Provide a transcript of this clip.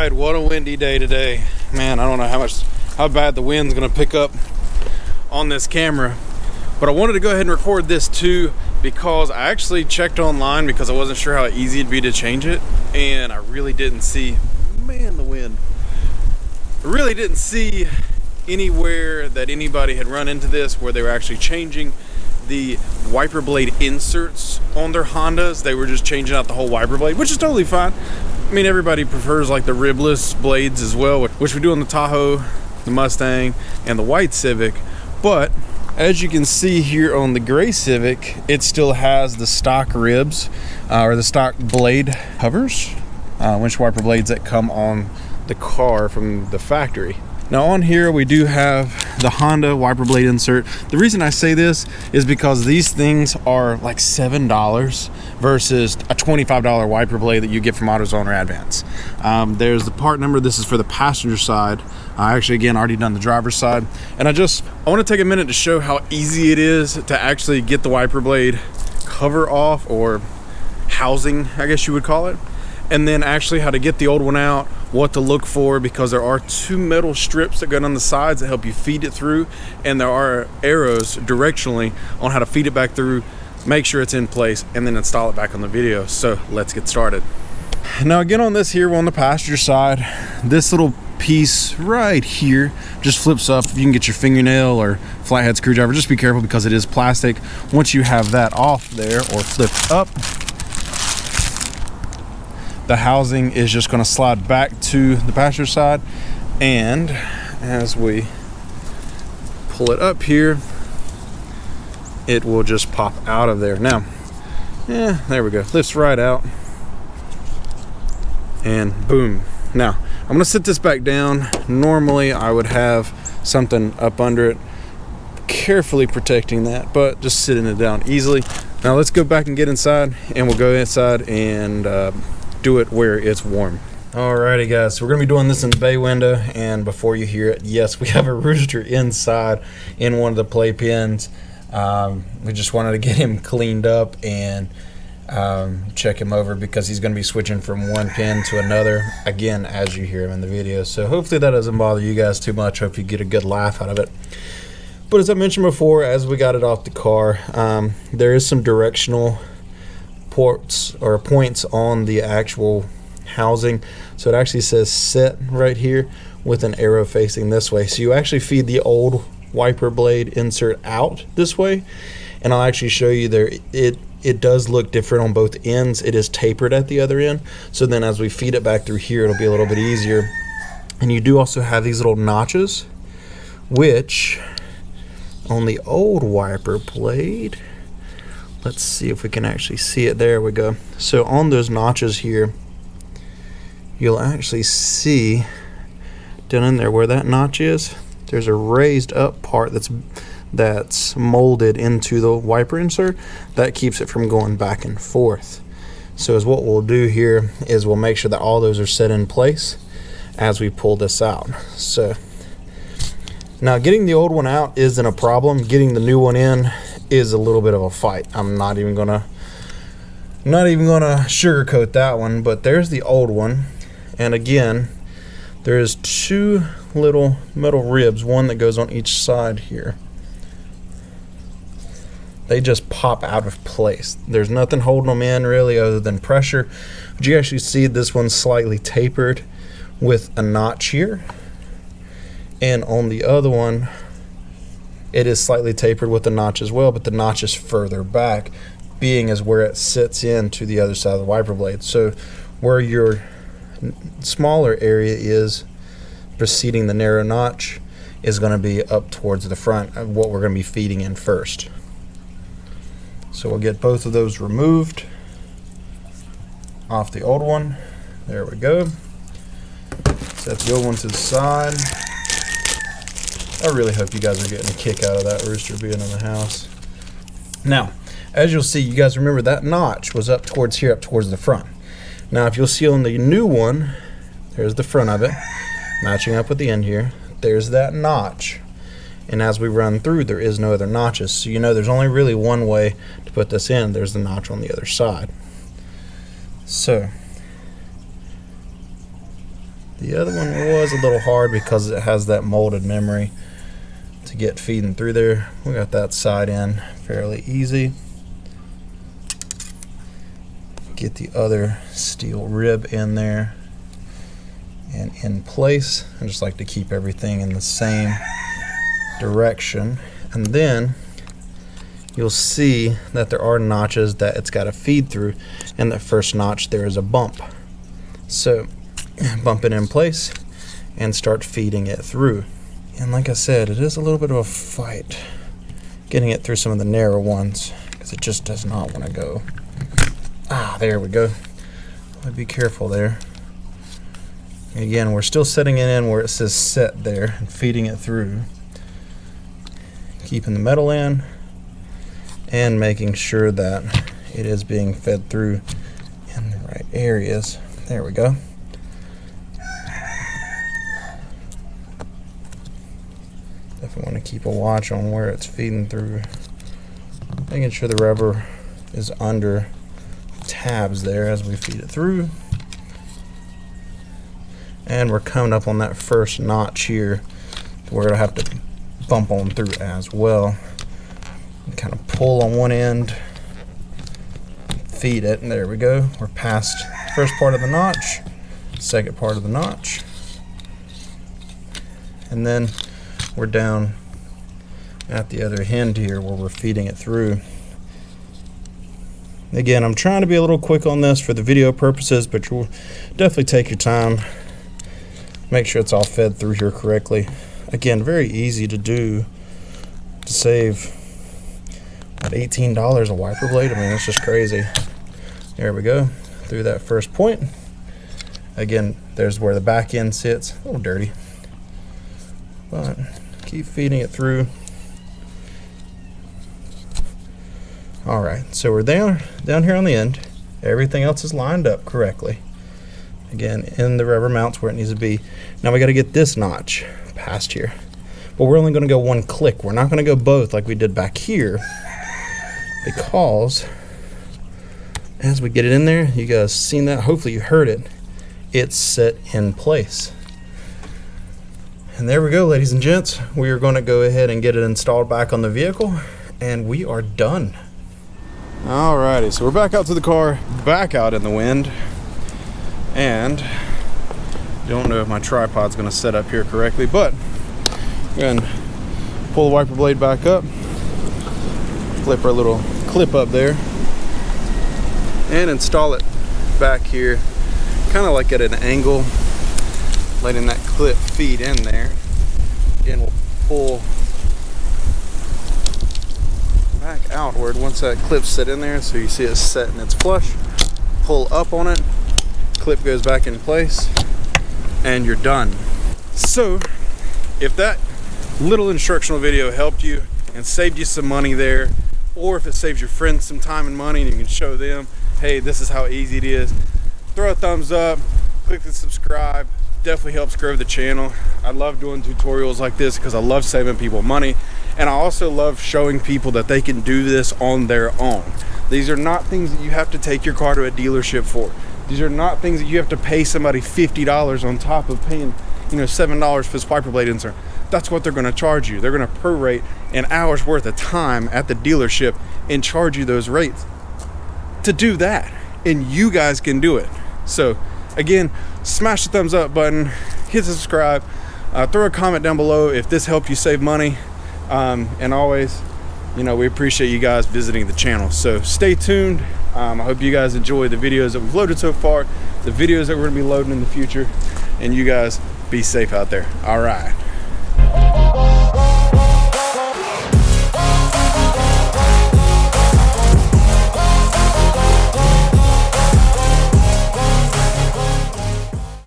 right, what a windy day today. Man, I don't know how bad the wind's gonna pick up on this camera, but I wanted to go ahead and record this too because I actually checked online because I wasn't sure how easy it'd be to change it, and I really didn't see, man, the wind. I really didn't see anywhere that anybody had run into this where they were actually changing the wiper blade inserts on their Hondas. They were just changing out the whole wiper blade, which is totally fine. I mean, everybody prefers like the ribless blades as well, which we do on the Tahoe, the Mustang, and the white Civic. But as you can see here on the gray Civic, it still has the stock ribs or the stock blade covers, windshield wiper blades that come on the car from the factory. Now on here we do have the Honda wiper blade insert. The reason I say this is because these things are like $7 versus a $25 wiper blade that you get from AutoZone or Advance. There's the part number. This is for the passenger side. I actually, again, already done the driver's side. And I want to take a minute to show how easy it is to actually get the wiper blade cover off, or housing, I guess you would call it. And then actually how to get the old one out, what to look for, because there are two metal strips that go on the sides that help you feed it through, and there are arrows directionally on how to feed it back through, make sure it's in place, and then install it back on the video. So let's get started. Now again, on this here, we're on the passenger side. This little piece right here just flips up. You can get your fingernail or flathead screwdriver. Just be careful because it is plastic. Once you have that off there or flipped up, the housing is just going to slide back to the passenger side, and as we pull it up here, it will just pop out of there. Now, there we go. Lifts right out, and boom. Now, I'm going to sit this back down. Normally, I would have something up under it, carefully protecting that, but just sitting it down easily. Now, let's go back and get inside, and we'll go inside and do it where it's warm. Alrighty guys, so we're gonna be doing this in the bay window, and before you hear it, yes, we have a rooster inside in one of the playpens. We just wanted to get him cleaned up and check him over because he's gonna be switching from one pen to another, again, as you hear him in the video. So hopefully that doesn't bother you guys too much. Hope you get a good laugh out of it. But as I mentioned before, as we got it off the car, there is some directional ports or points on the actual housing. So it actually says set right here with an arrow facing this way. So you actually feed the old wiper blade insert out this way, and I'll actually show you there. It does look different on both ends. It is tapered at the other end. So then as we feed it back through here, it'll be a little bit easier. And you do also have these little notches, which on the old wiper blade, let's see if we can actually see it. There we go. So on those notches here, you'll actually see down in there where that notch is, there's a raised up part that's molded into the wiper insert that keeps it from going back and forth. So as what we'll do here is we'll make sure that all those are set in place as we pull this out. So now getting the old one out isn't a problem. Getting the new one in is a little bit of a fight. I'm not even gonna sugarcoat that one. But there's the old one, and again, there's two little metal ribs, one that goes on each side here. They just pop out of place. There's nothing holding them in really other than pressure. But you actually see this one's slightly tapered with a notch here, and on the other one it is slightly tapered with the notch as well, but the notch is further back, being as where it sits into the other side of the wiper blade. So where your smaller area is preceding the narrow notch is going to be up towards the front of what we're going to be feeding in first. So we'll get both of those removed off the old one. There we go. Set the old one to the side. I really hope you guys are getting a kick out of that rooster being in the house. Now, as you'll see, you guys remember that notch was up towards here, up towards the front. Now, if you'll see on the new one, there's the front of it, matching up with the end here. There's that notch. And as we run through, there is no other notches. So you know there's only really one way to put this in. There's the notch on the other side. So The other one was a little hard because it has that molded memory to get feeding through there. We got that side in fairly easy. Get the other steel rib in there and in place. I just like to keep everything in the same direction. And then you'll see that there are notches that it's got to feed through. In the first notch there is a bump. So bump it in place and start feeding it through. And like I said, it is a little bit of a fight getting it through some of the narrow ones because it just does not want to go. There we go. Be careful there. And again, we're still setting it in where it says set there and feeding it through. Keeping the metal in and making sure that it is being fed through in the right areas. There we go. Definitely want to keep a watch on where it's feeding through. Making sure the rubber is under tabs there as we feed it through. And we're coming up on that first notch here where it'll have to bump on through as well. And kind of pull on one end, feed it, and there we go. We're past the first part of the notch, second part of the notch, and then we're down at the other end here where we're feeding it through. Again, I'm trying to be a little quick on this for the video purposes, but you'll definitely take your time. Make sure it's all fed through here correctly. Again, very easy to do to save about $18 a wiper blade. I mean, it's just crazy. There we go, through that first point. Again, there's where the back end sits. A little dirty, but keep feeding it through. All right, so we're down here on the end. Everything else is lined up correctly. Again, in the rubber mounts where it needs to be. Now we got to get this notch past here, but we're only going to go one click. We're not going to go both like we did back here, because as we get it in there, you guys seen that, hopefully you heard it, it's set in place. And there we go, ladies and gents. We are going to go ahead and get it installed back on the vehicle, and we are done. Alrighty, so we're back out to the car, back out in the wind, and don't know if my tripod's going to set up here correctly, but we're going to pull the wiper blade back up, flip our little clip up there, and install it back here, kind of like at an angle, letting that clip feed in there. Again, we'll pull back outward once that clip's set in there, so you see it's set and it's flush. Pull up on it, clip goes back in place, and you're done. So if that little instructional video helped you and saved you some money there, or if it saves your friends some time and money and you can show them, hey, this is how easy it is, throw a thumbs up, click the subscribe. Definitely helps grow the channel. I love doing tutorials like this because I love saving people money, and I also love showing people that they can do this on their own. These are not things that you have to take your car to a dealership for. These are not things that you have to pay somebody $50 on top of paying, $7 for this wiper blade insert. That's what they're going to charge you. They're going to prorate an hour's worth of time at the dealership and charge you those rates to do that, and you guys can do it. So again, smash the thumbs up button, hit subscribe, throw a comment down below if this helped you save money, and always, we appreciate you guys visiting the channel. So stay tuned. I hope you guys enjoy the videos that we've loaded so far, the videos that we're going to be loading in the future, and you guys be safe out there. All right.